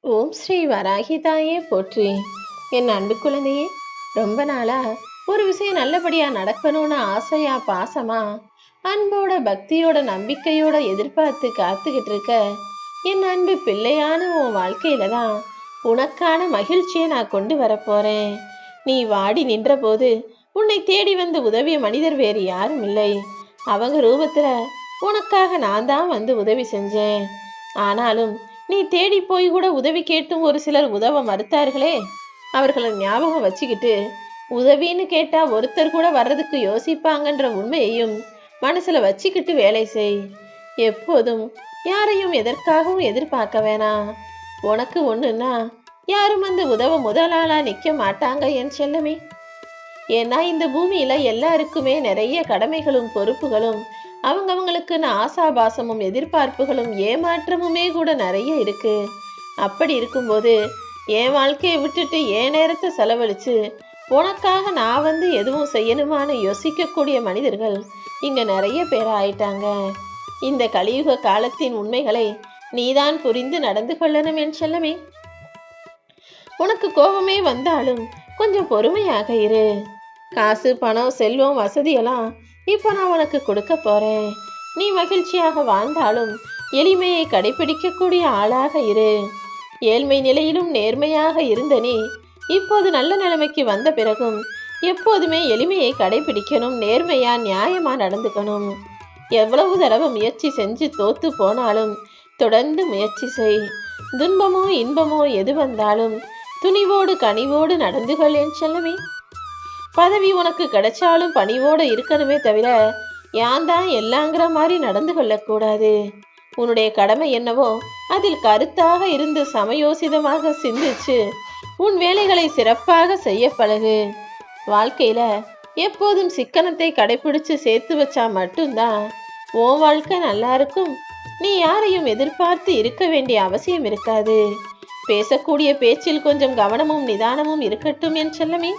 ஓம் ஸ்ரீ வராகி தாயே போற்றி. என் அன்பு குழந்தையே, ரொம்ப நாளா ஒரு விஷயம் நல்லபடியா நடக்கணும்னு ஆசையா பாசமா அன்போட பக்தியோட நம்பிக்கையோட எதிர்பார்த்து காத்துக்கிட்டு இருக்க என் அன்பு பிள்ளையான உன் வாழ்க்கையில தான் உனக்கான மகிழ்ச்சியை நான் கொண்டு வரப்போறேன். நீ வாடி நின்ற போது உன்னை தேடி வந்து உதவிய மனிதர் வேறு யாரும் இல்லை. அவங்க ரூபத்துல உனக்காக நான் தான் வந்து உதவி செஞ்சேன். ஆனாலும் நீ தேடி போய் கூட உதவி கேட்டும் ஒரு சிலர் உதவ மறுத்தார்களே, அவர்களை ஞாபகம் வச்சுக்கிட்டு உதவின்னு கேட்டா ஒருத்தர் கூட வர்றதுக்கு யோசிப்பாங்கன்ற உண்மையையும் மனசுல வச்சுக்கிட்டு வேலை செய். எப்போதும் யாரையும் எதற்காகவும் எதிர்பார்க்க வேணாம். உனக்கு ஒண்ணுன்னா யாரும் வந்து உதவ முதலாளா நிக்க மாட்டாங்க என் செல்லமே. ஏன்னா இந்த பூமியில எல்லாருக்குமே நிறைய கடமைகளும் பொறுப்புகளும் அவங்கவங்களுக்குன்னு ஆசாபாசமும் எதிர்பார்ப்புகளும் ஏமாற்றமுமே கூட நிறைய இருக்கு. அப்படி இருக்கும்போது என் வாழ்க்கையை விட்டுட்டு என் நேரத்தை செலவழிச்சு உனக்காக நான் வந்து எதுவும் செய்யணுமான்னு யோசிக்கக்கூடிய மனிதர்கள் இங்க நிறைய பேர் ஆயிட்டாங்க. இந்த கலியுக காலத்தின் உண்மைகளை நீதான் புரிந்து நடந்து கொள்ளணும் என் செல்லமே. உனக்கு கோபமே வந்தாலும் கொஞ்சம் பொறுமையாக இரு. காசு பணம் செல்வம் வசதியெல்லாம் இப்போ நான் உனக்கு கொடுக்க போறேன். நீ மகிழ்ச்சியாக வாழ்ந்தாலும் எளிமையை கடைபிடிக்கக்கூடிய ஆளாக இரு. ஏழ்மை நிலையிலும் நேர்மையாக இருந்த நீ இப்போது நல்ல நிலைமைக்கு வந்த பிறகும் எப்போதுமே எளிமையை கடைபிடிக்கணும். நேர்மையா நியாயமா நடந்துக்கணும். எவ்வளவு தடவை முயற்சி செஞ்சு தோத்து போனாலும் தொடர்ந்து முயற்சி செய். துன்பமோ இன்பமோ எது வந்தாலும் துணிவோடு கனிவோடு நடந்து கொள் என் செல்லமே. பதவி உனக்கு கிடைச்சாலும் பணிவோடு இருக்கணுமே தவிர யான் தான் எல்லாங்கிற மாதிரி நடந்து கொள்ளக்கூடாது. உன்னுடைய கடமை என்னவோ அதில் கருத்தாக இருந்து சமயோசிதமாக சிந்திச்சு உன் வேலைகளை சிறப்பாக செய்ய பழகு. வாழ்க்கையில எப்போதும் சிக்கனத்தை கடைபிடிச்சு சேர்த்து வச்சா மட்டும்தான் உன் வாழ்க்கை நல்லா இருக்கும். நீ யாரையும் எதிர்பார்த்து இருக்க வேண்டிய அவசியம் இருக்காது. பேசக்கூடிய பேச்சில் கொஞ்சம் கவனமும் நிதானமும் இருக்கட்டும் என் செல்லமே.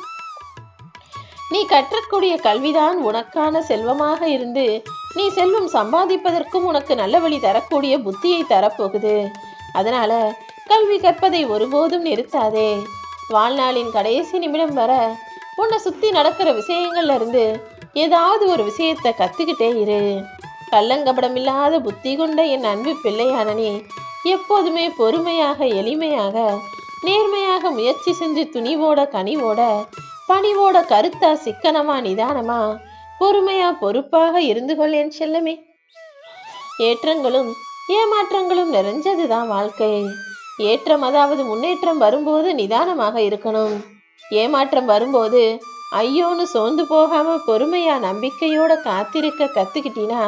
நீ கற்றக்கூடிய கல்விதான் உனக்கான செல்வமாக இருந்து நீ செல்வம் சம்பாதிப்பதற்கும் உனக்கு நல்ல வழி தரக்கூடிய புத்தியை தரப்போகுது. அதனால கல்வி கற்பதை ஒருபோதும் நிறுத்தாதே. வாழ்நாளின் கடைசி நிமிடம் வர உன்னை சுத்தி நடக்கிற விஷயங்கள்ல இருந்து ஏதாவது ஒரு விஷயத்தை கத்துக்கிட்டே இரு. கள்ளங்கபடம் இல்லாத புத்தி கொண்ட என் அன்பு பிள்ளையான நீ எப்போதுமே பொறுமையாக எளிமையாக நேர்மையாக முயற்சி செஞ்சு துணிவோட கனிவோட பணிவோட கருத்தா சிக்கனமா நிதானமா பொறுமையா பொறுப்பாக இருந்து கொள் என் செல்லமே. ஏற்றங்களும் ஏமாற்றங்களும் நிறைஞ்சதுதான் வாழ்க்கை. ஏற்றம் அதாவது முன்னேற்றம் வரும்போது நிதானமாக இருக்கணும். ஏமாற்றம் வரும்போது ஐயோன்னு சோர்ந்து போகாம பொறுமையா நம்பிக்கையோட காத்திருக்க கத்துக்கிட்டினா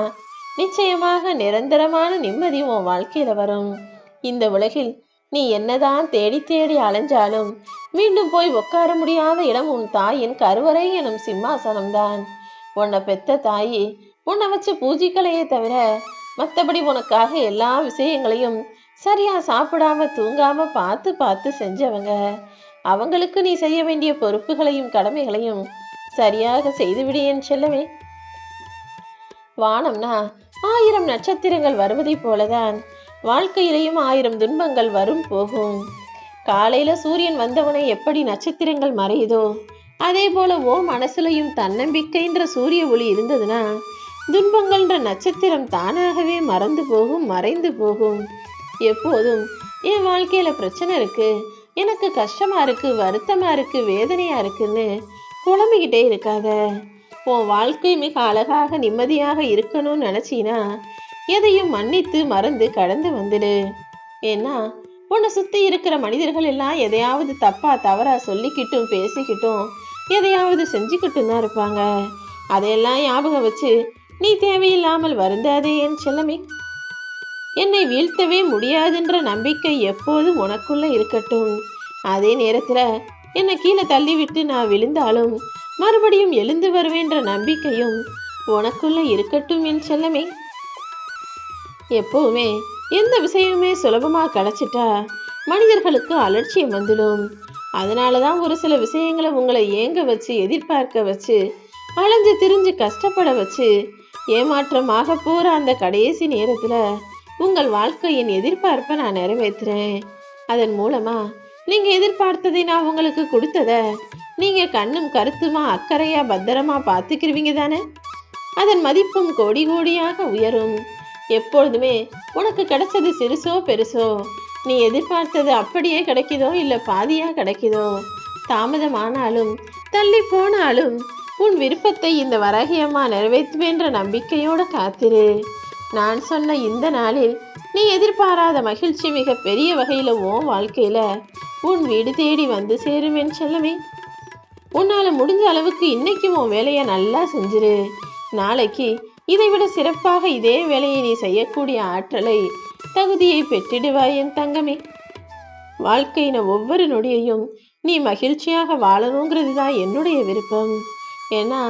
நிச்சயமாக நிரந்தரமான நிம்மதி உன் வாழ்க்கையில வரும். இந்த உலகில் நீ என்னதான் தேடி தேடி அலைஞ்சாலும் மீண்டும் போய் உட்கார முடியாத இடம் உன் தாயின் கருவறை எனும் சிம்மாசனம்தான். உன்னை பெத்த தாயி உன்னை வச்சு பூஜிக்கலையே தவிர மற்றபடி உனக்காக எல்லா விஷயங்களையும் சரியா சாப்பிடாம தூங்காம பார்த்து பார்த்து செஞ்சவங்க. அவங்களுக்கு நீ செய்ய வேண்டிய பொறுப்புகளையும் கடமைகளையும் சரியாக செய்துவிடு என் செல்லவே. வானம்னா 1000 நட்சத்திரங்கள் வருவதை போலதான் வாழ்க்கையிலையும் 1000 துன்பங்கள் வரும் போகும். காலையில சூரியன் வந்தவனை எப்படி நட்சத்திரங்கள் மறையுதோ அதே போல ஓ மனசுலையும் தன்னம்பிக்கைன்ற சூரிய ஒளி இருந்ததுன்னா துன்பங்கள்ன்ற நட்சத்திரம் தானாகவே மறந்து போகும் மறைந்து போகும். எப்போதும் என் வாழ்க்கையில பிரச்சனை இருக்கு, எனக்கு கஷ்டமா இருக்கு, வருத்தமா இருக்கு, வேதனையா இருக்குன்னு புலம்பிக்கிட்டே இருக்காத. உன் வாழ்க்கை மிக அழகாக நிம்மதியாக இருக்கணும்னு நினைச்சினா எதையும் மன்னித்து மறந்து கடந்து வந்துடு. ஏன்னா உன்னை சுத்தி இருக்கிற மனிதர்கள் எல்லாம் எதையாவது தப்பா தவறா சொல்லிக்கிட்டும் பேசிக்கிட்டும் எதையாவது செஞ்சுக்கிட்டும் தான் இருப்பாங்க. அதையெல்லாம் ஞாபகம் வச்சு நீ தேவையில்லாமல் வருந்தாதே என் செல்லமே. என்னை வீழ்த்தவே முடியாதுன்ற நம்பிக்கை எப்போதும் உனக்குள்ள இருக்கட்டும். அதே நேரத்துல என்னை கீழே தள்ளிவிட்டு நான் விழுந்தாலும் மறுபடியும் எழுந்து வருவேன்ற நம்பிக்கையும் உனக்குள்ள இருக்கட்டும் என் செல்லமே. எப்பவுமே எந்த விஷயமே சுலபமா கிடைச்சிட்டா மனிதர்களுக்கு அலட்சியம் வந்துடும். அதனாலதான் ஒரு சில விஷயங்களை உங்களை ஏங்க வச்சு எதிர்பார்க்க வச்சு அலைஞ்சு திரிஞ்சு கஷ்டப்பட வச்சு ஏமாற்றமாக போற அந்த கடைசி நேரத்துல உங்கள் வாழ்க்கையின் எதிர்பார்ப்பை நான் நிறைவேற்றுறேன். அதன் மூலமா நீங்க எதிர்பார்த்ததை நான் உங்களுக்கு கொடுத்தத நீங்க கண்ணும் கருத்துமா அக்கறையா பத்திரமா பார்த்துக்கிருவீங்க தானே? அதன் மதிப்பும் கோடி கோடியாக உயரும். எப்பொழுதுமே உனக்கு கிடைச்சது சிறுசோ பெருசோ, நீ எதிர்பார்த்தது அப்படியே கிடைக்குதோ இல்லை பாதியா கிடைக்குதோ, தாமதமானாலும் தள்ளி போனாலும் உன் விருப்பத்தை இந்த வராகியம்மா நிறைவேற்றுவேன்ற நம்பிக்கையோடு காத்திரு. நான் சொன்ன இந்த நாளில் நீ எதிர்பாராத மகிழ்ச்சி மிக பெரிய வகையில் உன் வாழ்க்கையில் உன் வீடு தேடி வந்து சேரும் என் செல்லமே. உன்னால் முடிஞ்ச அளவுக்கு இன்னைக்கு உன் வேலையை நல்லா செஞ்சிரு. நாளைக்கு இதைவிட சிறப்பாக இதே வேலையை நீ செய்யக்கூடிய ஆற்றலை தகுதியை பெற்றிடுவாய் என் தங்கமே. வாழ்க்கையின ஒவ்வொரு நொடியையும் நீ மகிழ்ச்சியாக வாழணுங்கிறது தான் என்னுடைய விருப்பம். ஏன்னா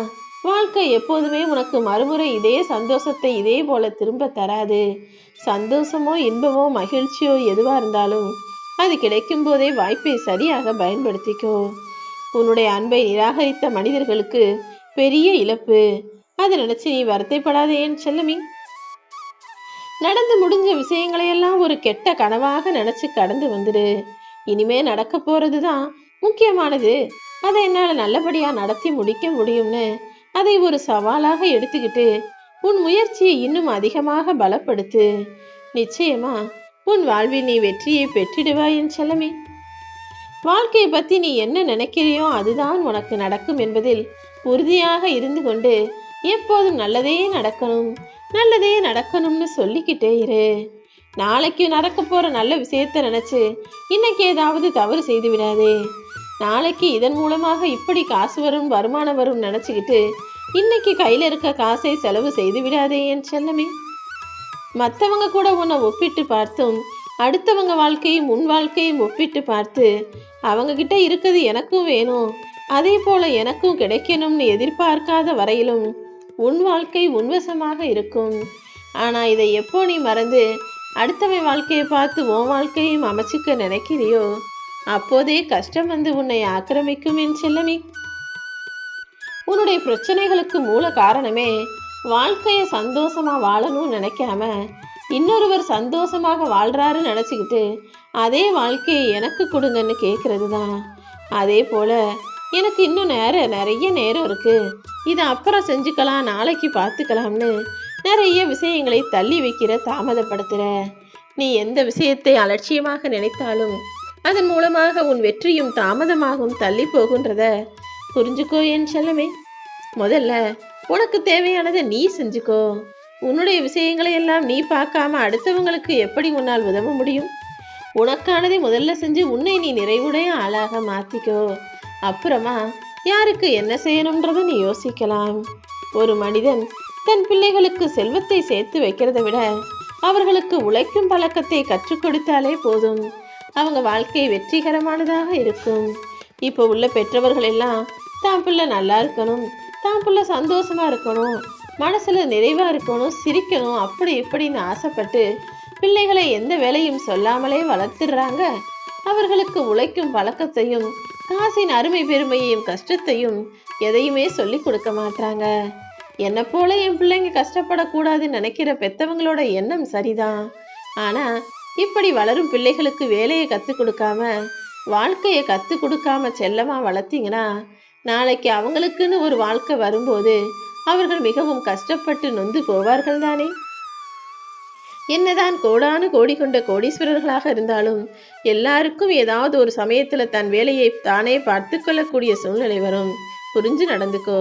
வாழ்க்கை எப்போதுமே உனக்கு மறுமுறை இதே சந்தோஷத்தை இதே போல திரும்ப தராது. சந்தோஷமோ இன்பமோ மகிழ்ச்சியோ எதுவாக இருந்தாலும் அது கிடைக்கும் போதே வாய்ப்பை சரியாக பயன்படுத்திக்கோ. உன்னுடைய அன்பை நிராகரித்த மனிதர்களுக்கு பெரிய இழப்பு. அதை நினைச்சு நீ வருத்தைப்படாதே என் செல்லமி. நடந்து முடிஞ்ச விஷயங்களையெல்லாம் ஒரு கெட்ட கனவாக நினைச்சு கடந்து வந்துடு. இனிமே நடக்க போறதுதான் முக்கியமானது. அதை என்னால் நல்லபடியா நடத்தி முடிக்க முடியும்னு அதை ஒரு சவாலாக எடுத்துக்கிட்டு உன் முயற்சியை இன்னும் அதிகமாக பலப்படுத்து. நிச்சயமா உன் வாழ்வில் நீ வெற்றியை பெற்றிடுவாய் என் செல்லமே. வாழ்க்கையை பத்தி நீ என்ன நினைக்கிறியோ அதுதான் உனக்கு நடக்கும் என்பதில் உறுதியாக இருந்து கொண்டு எப்போதும் நல்லதே நடக்கணும் நல்லதே நடக்கணும்னு சொல்லிக்கிட்டே இரு. நாளைக்கு நடக்க போற நல்ல விஷயத்த நினைச்சு இன்னைக்கு ஏதாவது தவறு செய்து விடாதே. நாளைக்கு இதன் மூலமாக இப்படி காசு வரும் வருமானம் வரும் நினைச்சுக்கிட்டு இன்னைக்கு கையில இருக்க காசை செலவு செய்து விடாதே என் செல்லமே. மற்றவங்க கூட உன்னை ஒப்பிட்டு பார்த்தும் அடுத்தவங்க வாழ்க்கையும் உன் வாழ்க்கையும் ஒப்பிட்டு பார்த்து அவங்க கிட்ட இருக்கிறது எனக்கும் வேணும் அதே போல எனக்கும் கிடைக்கணும்னு எதிர்பார்க்காத வரையிலும் உன் வாழ்க்கை உன்வசமாக இருக்கும். ஆனா இதை எப்போ நீ மறந்து அடுத்தவன் வாழ்க்கையை பார்த்து உன் வாழ்க்கையும் அமைச்சுக்க நினைக்கிறியோ அப்போதே கஷ்டம் வந்து உன்னை ஆக்கிரமிக்கும் என் செல்லமே. உன்னுடைய பிரச்சனைகளுக்கு மூல காரணமே வாழ்க்கையை சந்தோஷமா வாழணும்னு நினைக்காம இன்னொருவர் சந்தோஷமாக வாழ்றாருன்னு நினைச்சுக்கிட்டு அதே வாழ்க்கையை எனக்கு கொடுங்கன்னு கேட்கறது தான். அதே போல எனக்கு இன்னும் நிறைய நேரம் இருக்கு, இதை அப்புறம் செஞ்சுக்கலாம் நாளைக்கு பார்த்துக்கலாம்னு நிறைய விஷயங்களை தள்ளி வைக்கிற தாமதப்படுத்துற. நீ எந்த விஷயத்தை அலட்சியமாக நினைத்தாலும் அதன் மூலமாக உன் வெற்றியும் தாமதமாகவும் தள்ளி போகுன்றத புரிஞ்சுக்கோ என் செல்லமே. முதல்ல உனக்கு தேவையானதை நீ செஞ்சுக்கோ. உன்னுடைய விஷயங்களை எல்லாம் நீ பார்க்காம அடுத்தவங்களுக்கு எப்படி உன்னால் உதவ முடியும்? உனக்கானதை முதல்ல செஞ்சு உன்னை நீ நிறைவுடைய ஆளாக மாத்திக்கோ. அப்புறமா யாருக்கு என்ன செய்யணும்ன்றத நீ யோசிக்கலாம். ஒரு மனிதன் தன் பிள்ளைகளுக்கு செல்வத்தை சேர்த்து வைக்கிறத விட அவர்களுக்கு உழைக்கும் பழக்கத்தை கற்றுக் கொடுத்தாலே போதும், அவங்க வாழ்க்கை வெற்றிகரமானதாக இருக்கும். இப்போ உள்ள பெற்றவர்கள் எல்லாம் தான் பிள்ளை நல்லா இருக்கணும், தான் பிள்ளை சந்தோஷமா இருக்கணும், மனசுல நிறைவா இருக்கணும், சிரிக்கணும், அப்படி இப்படின்னு ஆசைப்பட்டு பிள்ளைகளை எந்த வேலையும் சொல்லாமலே வளர்த்துடுறாங்க. அவர்களுக்கு உழைக்கும் பழக்கத்தையும் காசின் அருமை பெருமையையும் கஷ்டத்தையும் எதையுமே சொல்லி கொடுக்க மாட்டாங்க. என்னை போல என் பிள்ளைங்க கஷ்டப்படக்கூடாதுன்னு நினைக்கிற பெத்தவங்களோட எண்ணம் சரிதான். ஆனா இப்படி வளரும் பிள்ளைகளுக்கு வேலையை கற்றுக் கொடுக்காம வாழ்க்கையை கற்றுக் கொடுக்காம செல்லமா வளர்த்தீங்கன்னா நாளைக்கு அவங்களுக்குன்னு ஒரு வாழ்க்கை வரும்போது அவர்கள் மிகவும் கஷ்டப்பட்டு நொந்து போவார்கள் தானே. என்னதான் கோடானு கோடி கொண்ட கோடீஸ்வரர்களாக இருந்தாலும் எல்லாருக்கும் ஏதாவது ஒரு சமயத்துல தன் வேலையை தானே பார்த்து கொள்ளக்கூடிய சூழ்நிலை வரும். புரிஞ்சு நடந்துக்கோ.